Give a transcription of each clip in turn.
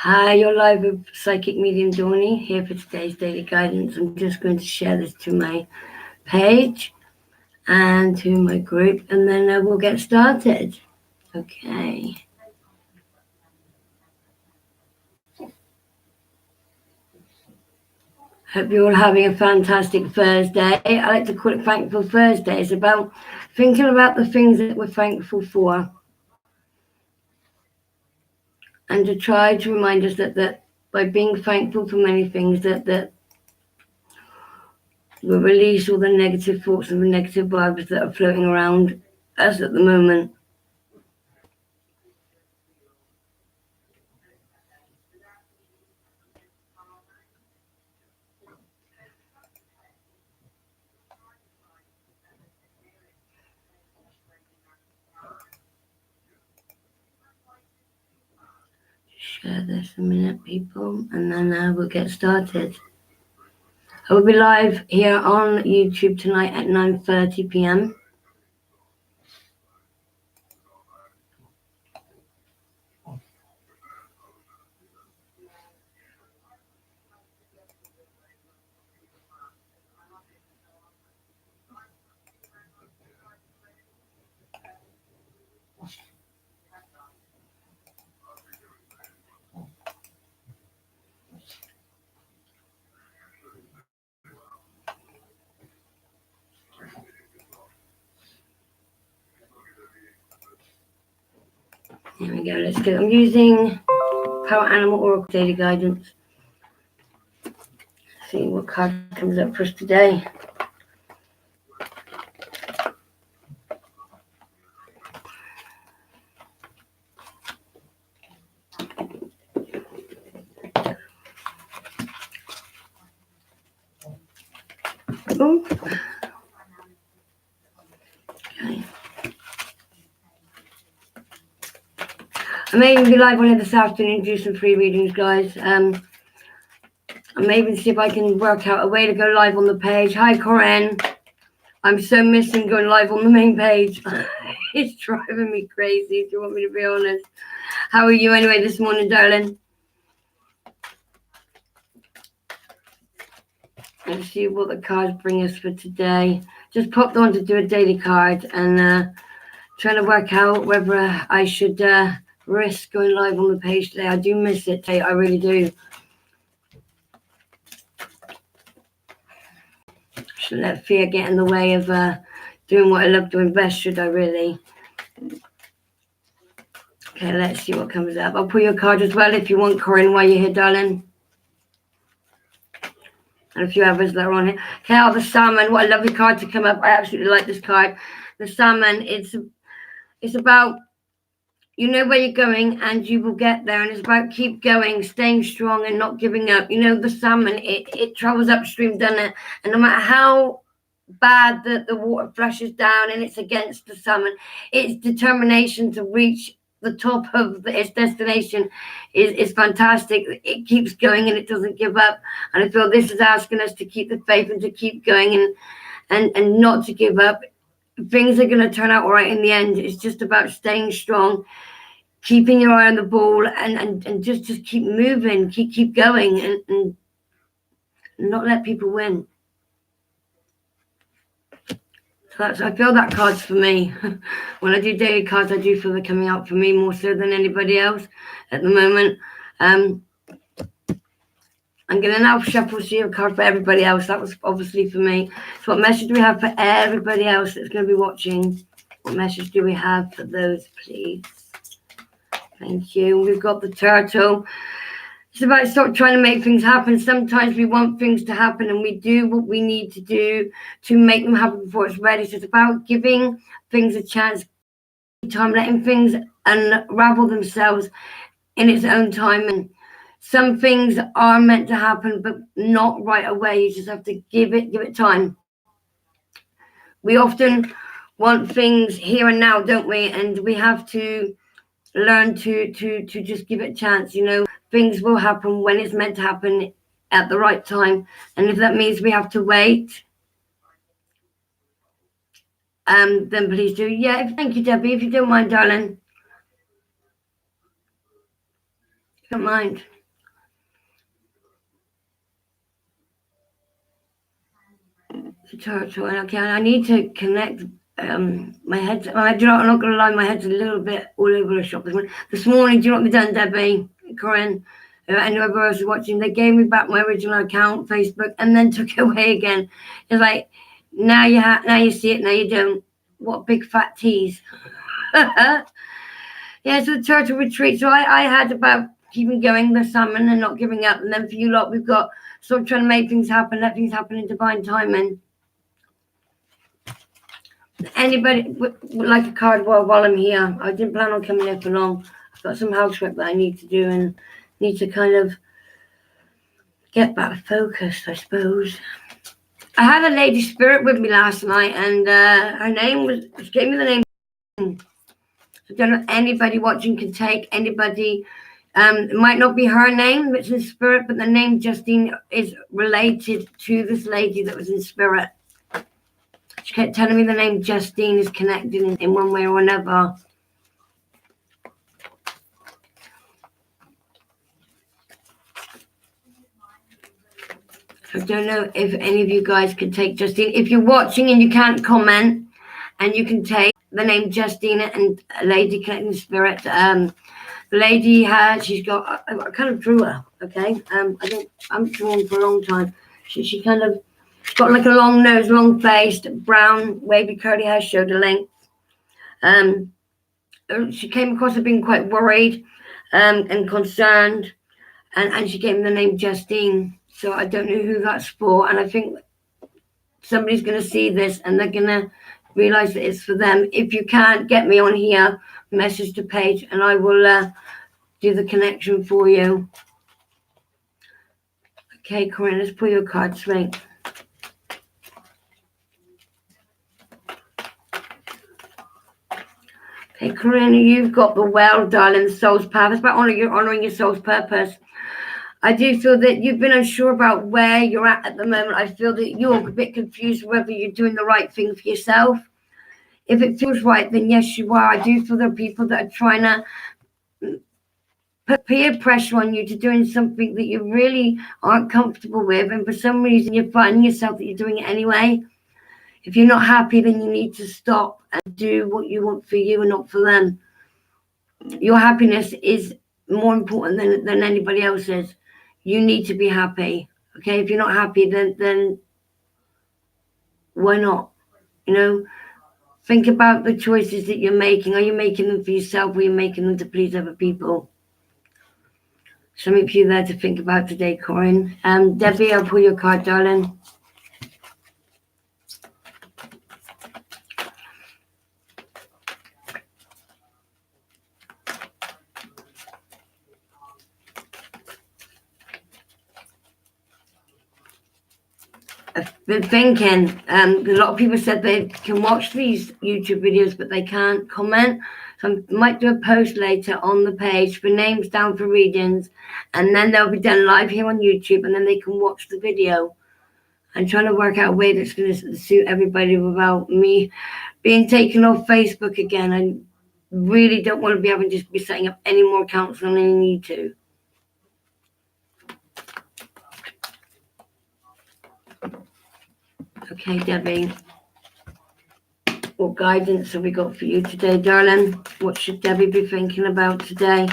Hi, you're live with Psychic Medium Dawney here for today's daily guidance. I'm just going to share this to my page and to my group, and then we'll get started. Okay. Hope you're all having a fantastic Thursday. I like to call it Thankful Thursday. It's about thinking about the things that we're thankful for, and to try to remind us that by being thankful for many things, that we'll release all the negative thoughts and the negative vibes that are floating around us at the moment. Share this a minute, people, and then we'll get started. I will be live here on YouTube tonight at 9:30 p.m. Here we go, let's go. I'm using Power Animal Oracle Daily Guidance. Let's see what card comes up for us today. Oh. Okay. I may even be live on it this afternoon, do some free readings, guys. I may even see if I can work out a way to go live on the page. Hi, Corinne. I'm so missing going live on the main page. It's driving me crazy, do you want me to be honest? How are you anyway this morning, darling? Let's see what the cards bring us for today. Just popped on to do a daily card and trying to work out whether I should risk going live on the page today. I do miss it today, I really do. Should let fear get in the way of doing what I love doing best, should I really? Okay, let's see what comes up. I'll pull your card as well if you want, Corinne, while you're here, darling. And a few others that are on here. Okay, the Salmon. What a lovely card to come up. I absolutely like this card. The Salmon, it's about, you know where you're going and you will get there. And it's about keep going, staying strong and not giving up. You know, the salmon, it travels upstream, doesn't it? And no matter how bad the water flushes down and it's against the salmon, its determination to reach the top of its destination is fantastic. It keeps going and it doesn't give up. And I feel this is asking us to keep the faith and to keep going and not to give up. Things are going to turn out all right in the end. It's just about staying strong, keeping your eye on the ball, and just keep moving, keep going, and not let people win. So I feel that card's for me. When I do daily cards, I do feel they're coming out for me more so than anybody else at the moment. I'm going to now shuffle see a card for everybody else. That was obviously for me. So what message do we have for everybody else that's going to be watching? What message do we have for those, please? Thank you. We've got the Turtle. It's about stop trying to make things happen. Sometimes we want things to happen and we do what we need to do to make them happen before it's ready. So it's about giving things a chance, time, letting things unravel themselves in its own time. And some things are meant to happen, but not right away. You just have to give it time. We often want things here and now, don't we? And we have to learn to just give it a chance. You know, things will happen when it's meant to happen at the right time. And if that means we have to wait, then please do. Yeah, thank you, Debbie, if you don't mind, darling. Don't mind. The turtle. Okay, I need to connect my head. I'm not going to lie, my head's a little bit all over the shop this morning. Do you know what they've done, Debbie, Corinne, and whoever else is watching? They gave me back my original account, Facebook, and then took it away again. It's like, now you see it, now you don't. What big fat tease. Yeah, so the turtle retreat. So I had about keeping going the salmon and not giving up. And then for you lot, we've got sort of trying to make things happen, let things happen in divine timing. Anybody would like a card while I'm here? I didn't plan on coming here for long. I've got some housework that I need to do and need to kind of get back focused, I suppose. I had a lady spirit with me last night, and her name was, she gave me the name. I don't know if anybody watching can take anybody. It might not be her name that's in spirit, but the name Justine is related to this lady that was in spirit. She kept telling me the name Justine is connected in one way or another. I don't know if any of you guys could take Justine. If you're watching and you can't comment, and you can take the name Justine and a lady connecting spirit. The lady she's got, I kind of drew her, okay? I'm drawn for a long time. She kind of got like a long nose, long face, brown, wavy curly hair, shoulder length. She came across as being quite worried and concerned, and she gave me the name Justine. So I don't know who that's for, and I think somebody's going to see this and they're going to realize that it's for them. If you can't get me on here, message the page and I will do the connection for you. Okay, Corinne, let's pull your card straight. Okay, Corinne, you've got the well, darling, the soul's path. It's about honoring your soul's purpose. I do feel that you've been unsure about where you're at the moment. I feel that you're a bit confused whether you're doing the right thing for yourself. If it feels right, then yes, you are. I do feel there are people that are trying to put peer pressure on you to doing something that you really aren't comfortable with. And for some reason, you're finding yourself that you're doing it anyway. If you're not happy, then you need to stop and do what you want for you and not for them. Your happiness is more important than anybody else's. You need to be happy. Okay, if you're not happy, then why not? You know, think about the choices that you're making. Are you making them for yourself or are you making them to please other people? Something for you there to think about today, Corinne. Debbie, I'll pull your card, darling. I've been thinking, a lot of people said they can watch these YouTube videos, but they can't comment. So I might do a post later on the page for names down for readings, and then they'll be done live here on YouTube, and then they can watch the video. I'm trying to work out a way that's going to suit everybody without me being taken off Facebook again. I really don't want to be having to be setting up any more accounts than I need to. Okay, Debbie. What guidance have we got for you today, darling? What should Debbie be thinking about today?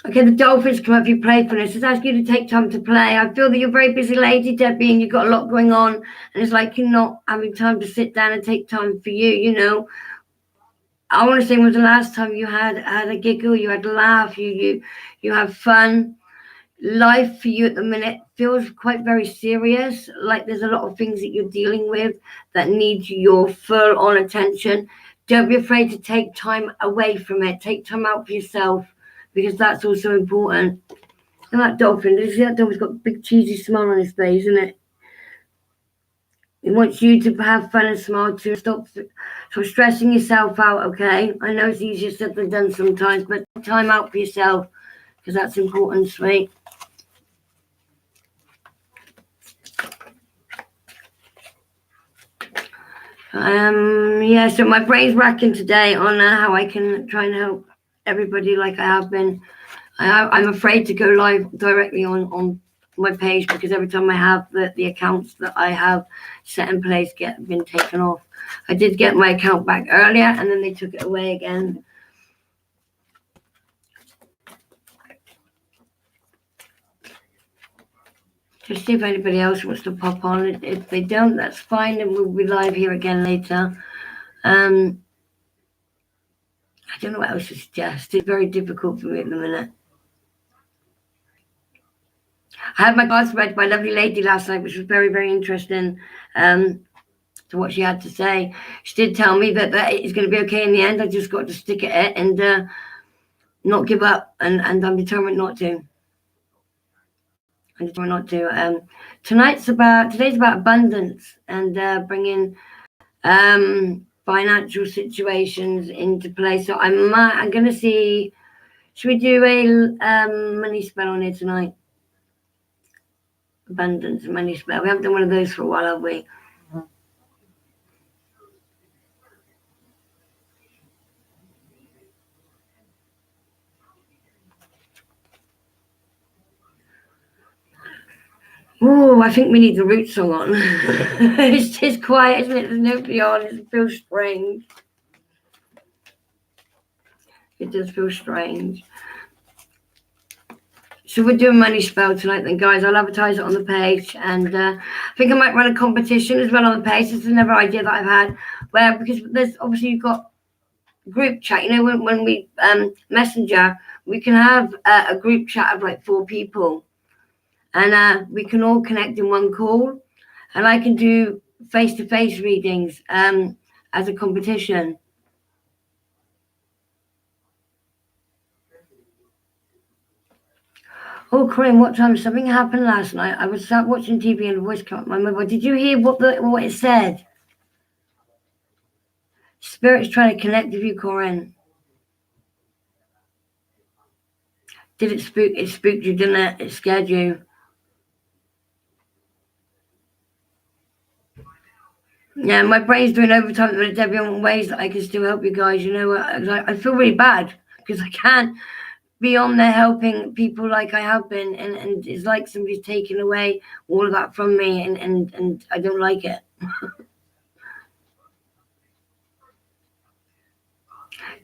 Okay, the dolphins come up for your playfulness. It's asking you to take time to play. I feel that you're a very busy lady, Debbie, and you've got a lot going on. And it's like you're not having time to sit down and take time for you, you know. I want to say, when was the last time you had a giggle, you had a laugh, you have fun? Life for you at the minute feels quite very serious, like there's a lot of things that you're dealing with that need your full on attention. Don't be afraid to take time away from it. Take time out for yourself, because that's also important. And that dolphin, you see that dolphin's got a big cheesy smile on his face, isn't it? He wants you to have fun and smile too. Stop stressing yourself out, okay? I know it's easier said than done sometimes, but time out for yourself, because that's important, sweet. Yeah, so my brain's racking today on how I can try and help everybody like I have been. I'm afraid to go live directly on my page because every time I have the accounts that I have set in place been taken off. I did get my account back earlier and then they took it away again. Just see if anybody else wants to pop on. If they don't, that's fine, and we'll be live here again later. I don't know what else to suggest. It's very difficult for me at the minute. I had my cards read by a lovely lady last night, which was very, very interesting to what she had to say. She did tell me that it's going to be okay in the end. I just got to stick at it and not give up, and I'm determined not to. I'm determined not to. Today's about abundance and bringing financial situations into play. So I'm going to see. Should we do a money spell on here tonight? Abundance money spell. We haven't done one of those for a while, have we? Oh, I think we need the root song on. It's just quiet, isn't it? There's nobody on. It feels strange. It does feel strange. So we're doing money spell tonight then, guys. I'll advertise it on the page, and I think I might run a competition as well on the page. This is another idea that I've had, where because there's obviously you've got group chat. You know, when we messenger, we can have a group chat of like 4 people, and we can all connect in one call, and I can do face-to-face readings as a competition. Oh, Corinne, what time? Something happened last night. I was watching TV and a voice came up my mobile. Did you hear what it said? Spirit's trying to connect with you, Corinne. Did it spook? It spooked you, didn't it? It scared you. Yeah, my brain's doing overtime with Debbie on ways that I can still help you guys. You know, I feel really bad because I can't be on there helping people like I have been, and it's like somebody's taking away all of that from me, and I don't like it.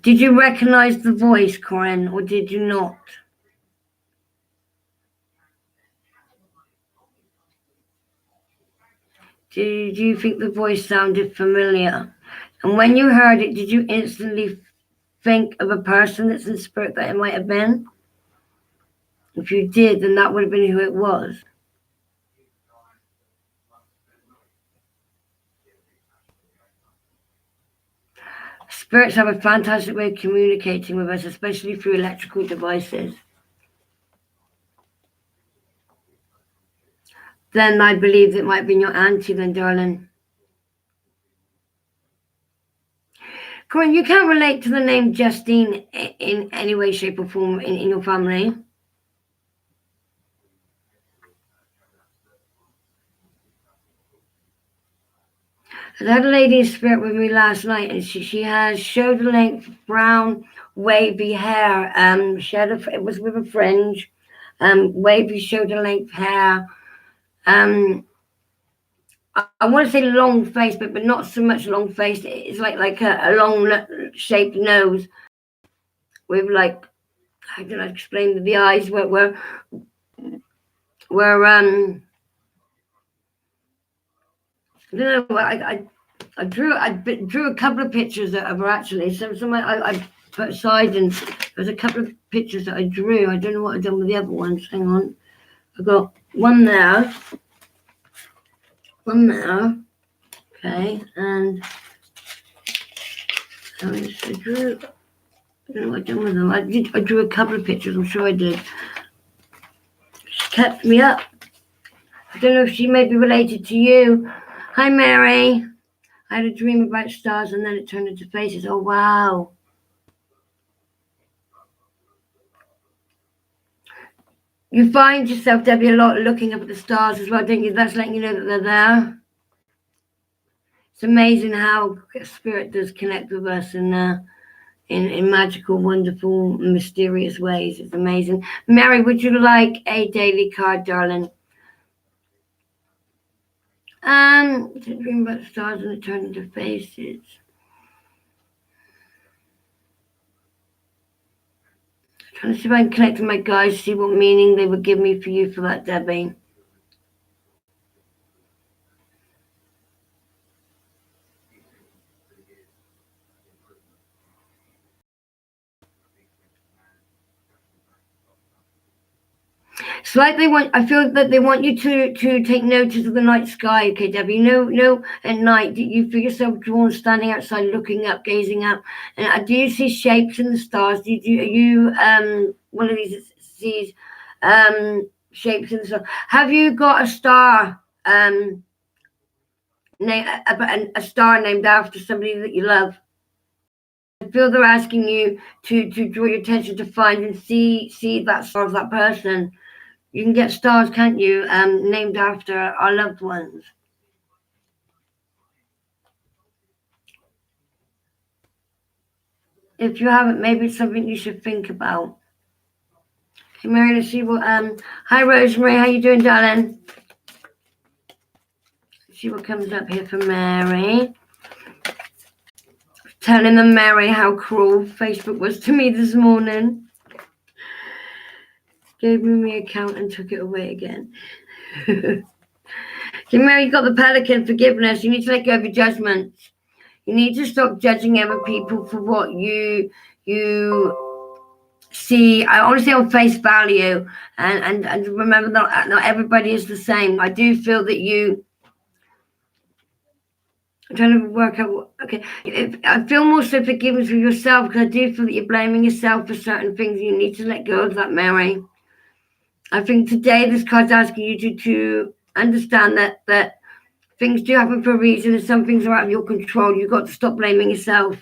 Did you recognize the voice, Corinne, or did you not? Did you think the voice sounded familiar? And when you heard it, did you instantly think of a person that's in spirit that it might have been? If you did, then that would have been who it was. Spirits have a fantastic way of communicating with us, especially through electrical devices. Then I believe it might have been your auntie then, darling. Corinne, you can't relate to the name Justine in any way, shape, or form in your family. I had a lady in spirit with me last night, and she has shoulder length brown wavy hair. It was with a fringe, wavy shoulder length hair. I want to say long face, but not so much long face. It's like a long shaped nose with like, I don't know how to explain, the eyes were I don't know. I drew a couple of pictures of her actually. Some I put aside, and there's a couple of pictures that I drew. I don't know what I've done with the other ones. Hang on, I've got one there. Okay, and I drew. I don't know what I've done with them. I drew a couple of pictures. I'm sure I did. She kept me up. I don't know if she may be related to you. Hi, Mary. I had a dream about stars and then it turned into faces. Oh, wow. You find yourself, Debbie, a lot looking up at the stars as well, don't you? That's letting you know that they're there. It's amazing how spirit does connect with us, and in magical, wonderful, mysterious ways. It's amazing. Mary, would you like a daily card, darling? Dream about stars and it turned into faces. Trying to see if I can connect with my guys, see what meaning they would give me for you for that, Debbie. It's like I feel that they want you to take notice of the night sky, okay, Debbie? At night, you feel yourself drawn, standing outside, looking up, gazing up. And do you see shapes in the stars? Are you one of these shapes in the stars? Have you got a star, a star named after somebody that you love? I feel they're asking you to draw your attention to find and see that star of that person. You can get stars, can't you? Named after our loved ones. If you haven't, maybe it's something you should think about. Okay, Mary, let's see what. Hi, Rosemary. How you doing, darling? Let's see what comes up here for Mary. Telling them, Mary, how cruel Facebook was to me this morning. Gave me my account and took it away again. Okay, Mary, you got the Pelican forgiveness. You need to let go of your judgments. You need to stop judging other people for what you see. I want to say on face value, and remember that not everybody is the same. I do feel that you. I'm trying to work out. Okay, I feel more so forgiveness for yourself because I do feel that you're blaming yourself for certain things. You need to let go of that, Mary. I think today this card's asking you to understand that things do happen for a reason, and some things are out of your control. You've got to stop blaming yourself,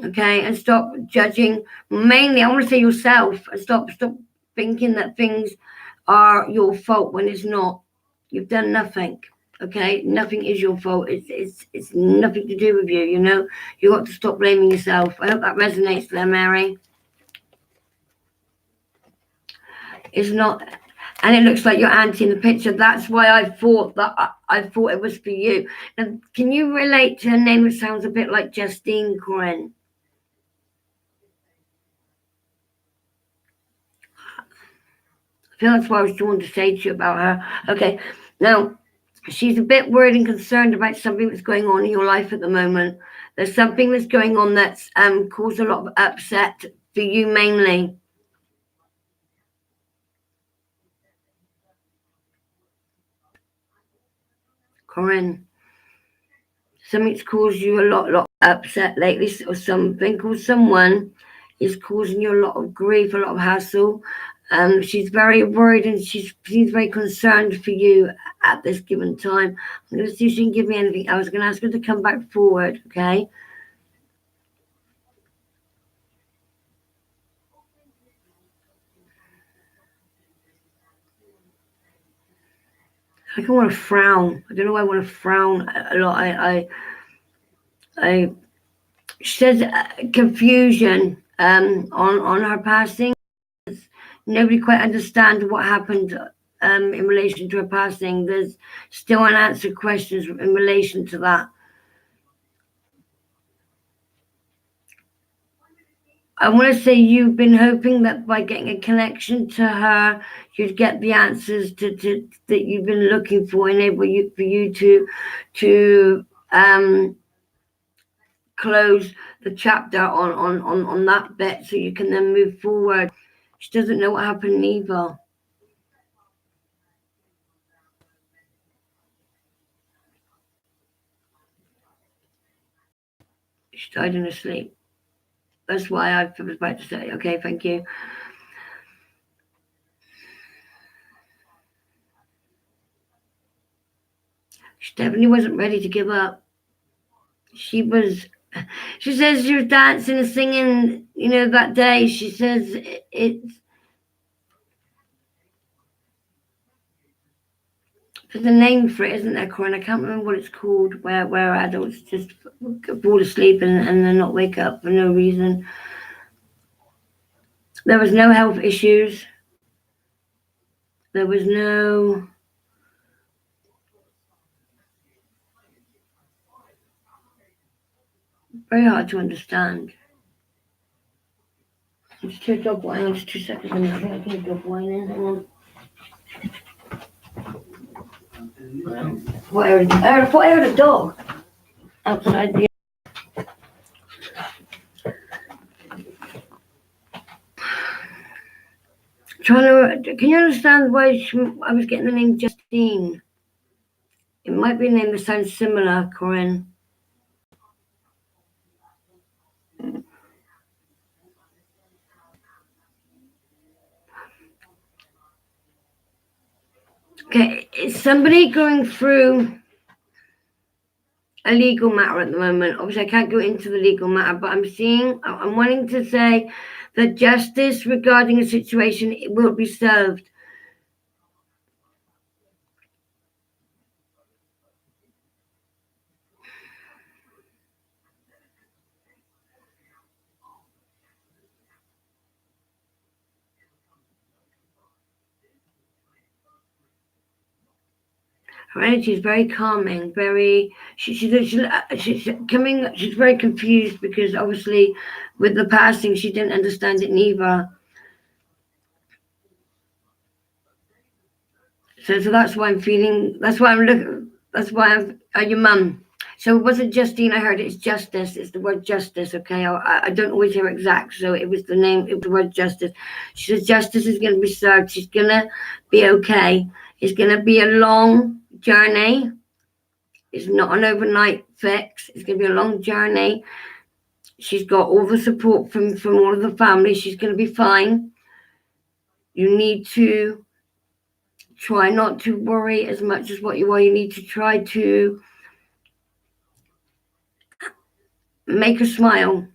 okay, and stop judging. Mainly, I want to say yourself, and stop thinking that things are your fault when it's not. You've done nothing, okay? Nothing is your fault. It's nothing to do with you. You got to stop blaming yourself. I hope that resonates there, Mary. It's not. And it looks like your auntie in the picture. That's why I thought it was for you. Now, can you relate to her name? It sounds a bit like Justine Corinne. I feel that's what I was drawn to say to you about her. Okay, now she's a bit worried and concerned about something that's going on in your life at the moment. There's something that's going on that's caused a lot of upset for you mainly. Corinne, something's caused you a lot of upset lately, or something, or someone is causing you a lot of grief, a lot of hassle. She's very worried and she's very concerned for you at this given time. I'm going to see if she can give me anything else. I'm going to ask her to come back forward, okay? I want to frown. I don't know why I want to frown a lot. She says confusion on her passing. Nobody quite understands what happened in relation to her passing. There's still unanswered questions in relation to that. I want to say you've been hoping that by getting a connection to her, you'd get the answers that you've been looking for, enable you for you to close the chapter on that bit, so you can then move forward. She doesn't know what happened either. She died in her sleep. That's why I was about to say, okay, thank you. She definitely wasn't ready to give up. She says she was dancing and singing, that day. She says There's a name for it, isn't there, Corinne? I can't remember what it's called, where adults just fall asleep and then not wake up for no reason. There was no health issues. There was no... Very hard to understand. Just two dog wine, just 2 seconds. I think I can dog wine in. Hang on. I thought I heard a dog outside the... Can you understand why I was getting the name Justine? It might be a name that sounds similar, Corinne. Okay, is somebody going through a legal matter at the moment? Obviously, I can't go into the legal matter, but I'm wanting to say that justice regarding a situation will be served. Her energy is very calming, very... She's coming... She's very confused because obviously with the passing, she didn't understand it neither. So that's why I'm feeling... That's why I'm looking... That's why I'm... your mum. So it wasn't Justine, I heard it's justice. It's the word justice, okay? I don't always hear exact, so it was the name, it was the word justice. She said justice is going to be served. She's going to be okay. It's going to be a long journey. It's not an overnight fix. It's going to be a long journey. She's got all the support from all of the family. She's going to be fine. You need to try not to worry as much as what you are. You need to try to make her smile.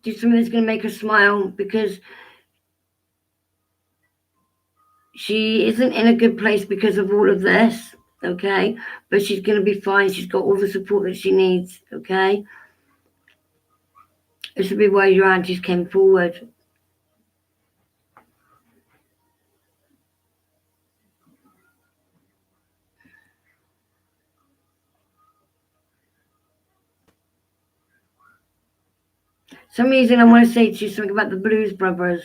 Do something that's going to make her smile, because she isn't in a good place because of all of this, okay? But she's going to be fine. She's got all the support that she needs, okay? This would be why your aunties came forward. Some reason I want to say to you something about the Blues Brothers.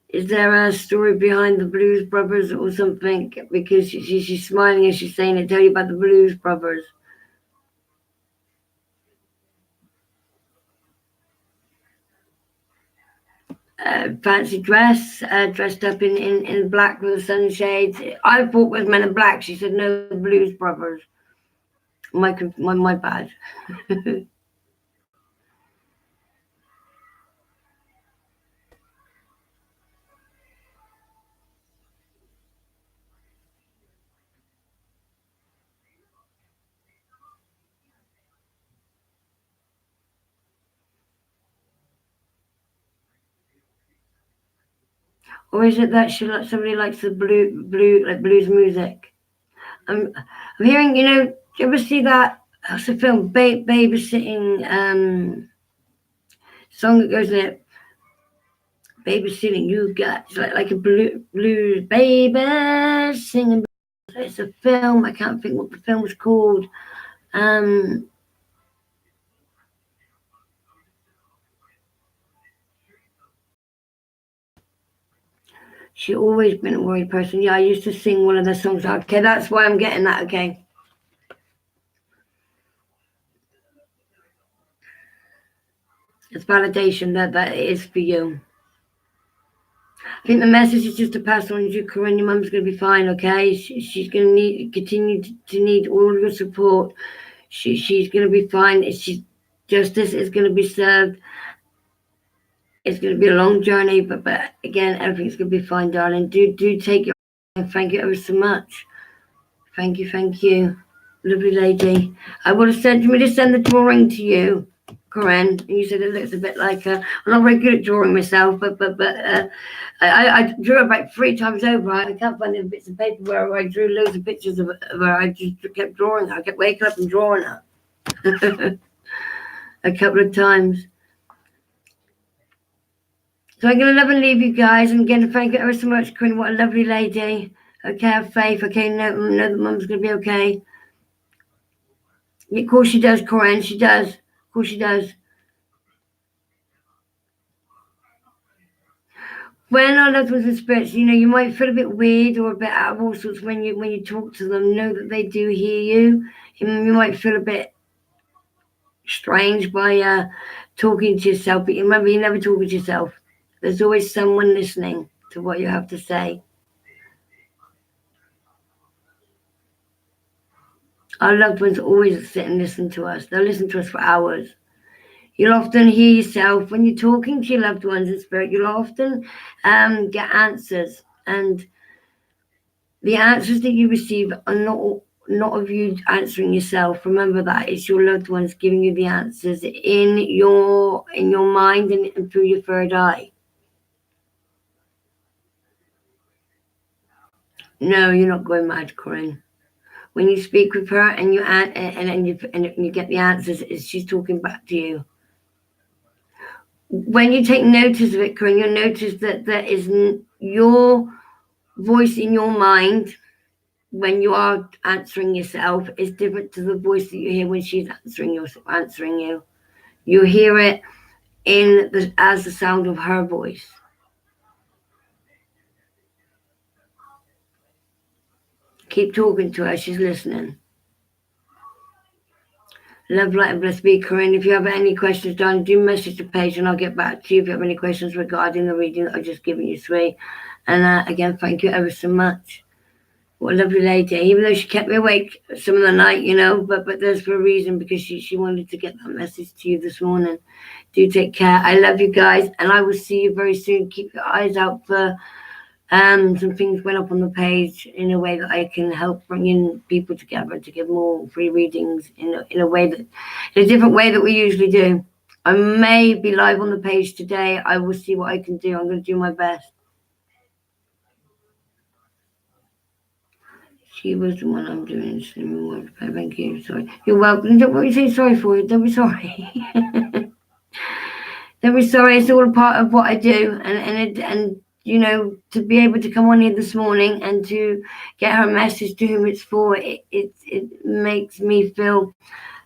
Is there a story behind the Blues Brothers or something? Because she's smiling and she's saying, I tell you about the Blues Brothers. Fancy dress, dressed up in black with the sunshades. I thought it was Men in Black. She said, no, Blues Brothers. My bad. Or is it that somebody likes the blues music? I'm hearing, do you ever see that? It's a film, babysitting song that goes in it. Babysitting, you got it's like a blues baby singing. It's a film. I can't think what the film was called. She's always been a worried person. Yeah, I used to sing one of the songs. Okay, that's why I'm getting that. Okay. It's validation that it is for you. I think the message is just to pass on to you, Corinne. Your mum's going to be fine, okay? She's going to continue to need all your support. She's going to be fine. Justice is going to be served. It's going to be a long journey, but again, everything's going to be fine, darling. Do take your... Thank you ever so much. Thank you. Lovely lady. I would have sent me to send the drawing to you. Corinne. And you said it looks a bit like I'm not very good at drawing myself, but I drew it about 3 times over. I can't find any bits of paper where I drew loads of pictures of her. I just kept drawing her. I kept waking up and drawing her a couple of times. So I'm going to love and leave you guys. And again, thank you ever so much, Corinne. What a lovely lady. Okay, have faith. Okay, know that Mum's going to be okay. Yeah, of course she does, Corinne. She does. Of course she does. When our loved ones and spirits, you might feel a bit weird or a bit out of all sorts when you talk to them. Know that they do hear you. You might feel a bit strange by talking to yourself, but remember, you're never talking to yourself. There's always someone listening to what you have to say. Our loved ones always sit and listen to us. They'll listen to us for hours. You'll often hear yourself when you're talking to your loved ones in spirit. You'll often get answers, and the answers that you receive are not of you answering yourself. Remember that it's your loved ones giving you the answers in your mind and through your third eye. No, you're not going mad, Corinne. When you speak with her and you get the answers, she's talking back to you. When you take notice of it, Corinne, you'll notice that there is your voice in your mind when you are answering yourself is different to the voice that you hear when she's answering you. You hear it as the sound of her voice. Keep talking to her. She's listening. Love, light, and blessed be, Corinne. If you have any questions, darling, do message the page and I'll get back to you if you have any questions regarding the reading that I've just given you, sweet. And again, thank you ever so much. What a lovely lady. Even though she kept me awake some of the night, but there's for a reason, because she wanted to get that message to you this morning. Do take care. I love you guys, and I will see you very soon. Keep your eyes out for some things went up on the page in a way that I can help bring in people together to give more free readings in a different way that we usually do. I may be live on the page today. I will see what I can do. I'm going to do my best. She was the one I'm doing. Thank you. Sorry. You're welcome. Don't be saying sorry for it. Don't be sorry. Don't be sorry. It's all a part of what I do, and to be able to come on here this morning and to get her message to whom it's for, it makes me feel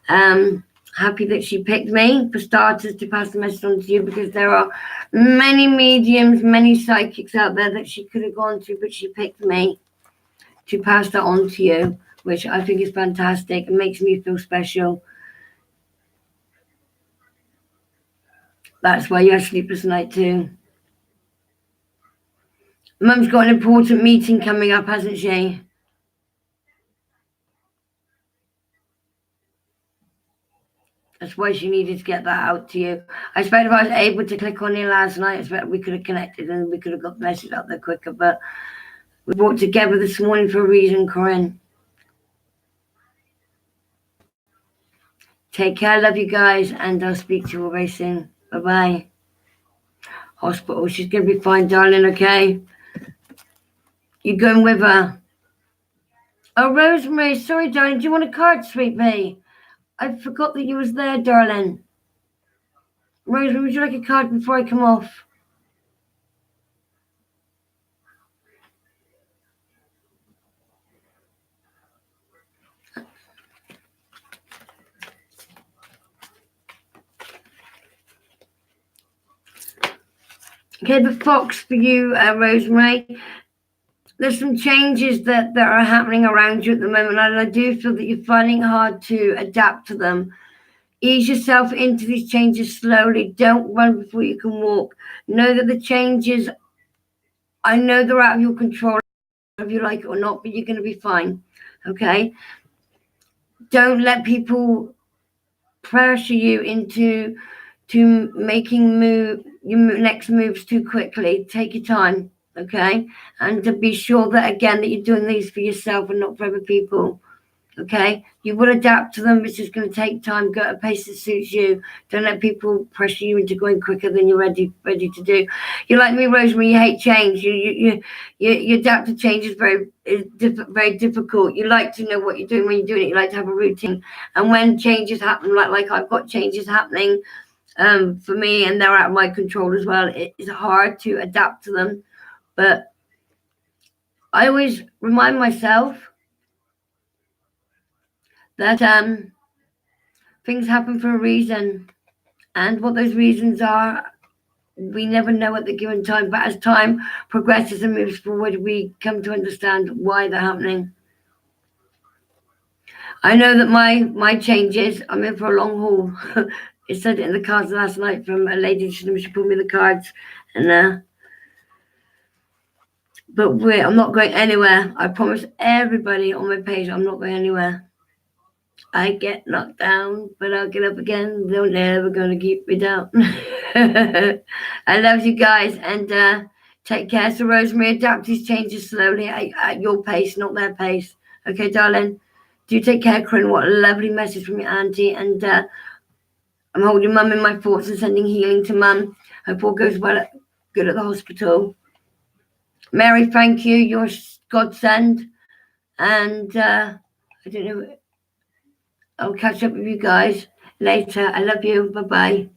happy that she picked me, for starters, to pass the message on to you, because there are many mediums, many psychics out there that she could have gone to, but she picked me to pass that on to you, which I think is fantastic. It makes me feel special. That's why you have sleepless night too. Mum's got an important meeting coming up, hasn't she? That's why she needed to get that out to you. I expect if I was able to click on it last night, I expect we could have connected and we could have got the message out there quicker. But we brought together this morning for a reason, Corinne. Take care. Love you guys. And I'll speak to you all very soon. Bye-bye. Hospital. She's going to be fine, darling, okay? You going with her? Oh, Rosemary. Sorry, darling. Do you want a card, sweet pea? I forgot that you was there, darling. Rosemary, would you like a card before I come off? Okay, the fox for you, Rosemary. There's some changes that are happening around you at the moment, and I do feel that you're finding it hard to adapt to them. Ease yourself into these changes slowly. Don't run before you can walk. Know that the changes, I know they're out of your control, if you like it or not, but you're going to be fine, okay? Don't let people pressure you into making your next moves too quickly. Take your time, okay? And to be sure that, again, that you're doing these for yourself and not for other people, Okay, you will adapt to them. It's just going to take time. Go at a pace that suits you. Don't let people pressure you into going quicker than you're ready to do. You're like me, Rosemary. You hate change. You adapt to change is very difficult. You like to know what you're doing when you're doing it. You like to have a routine. And when changes happen, like I've got changes happening for me, and they're out of my control as well. It is hard to adapt to them, but I always remind myself that things happen for a reason, and what those reasons are, we never know at the given time. But as time progresses and moves forward, we come to understand why they're happening. I know that my changes, I'm in for a long haul. It said it in the cards last night from a lady. She pulled me the cards, and but I'm not going anywhere. I promise everybody on my page, I'm not going anywhere. I get knocked down, but I'll get up again. They're never going to keep me down. I love you guys, and take care. So Rosemary, adapt these changes slowly at your pace, not their pace. Okay, darling? Do take care, Corinne. What a lovely message from your auntie. And I'm holding Mum in my thoughts and sending healing to Mum. Hope all goes well, good at the hospital. Mary, thank you. You're godsend. And I don't know. I'll catch up with you guys later. I love you. Bye-bye.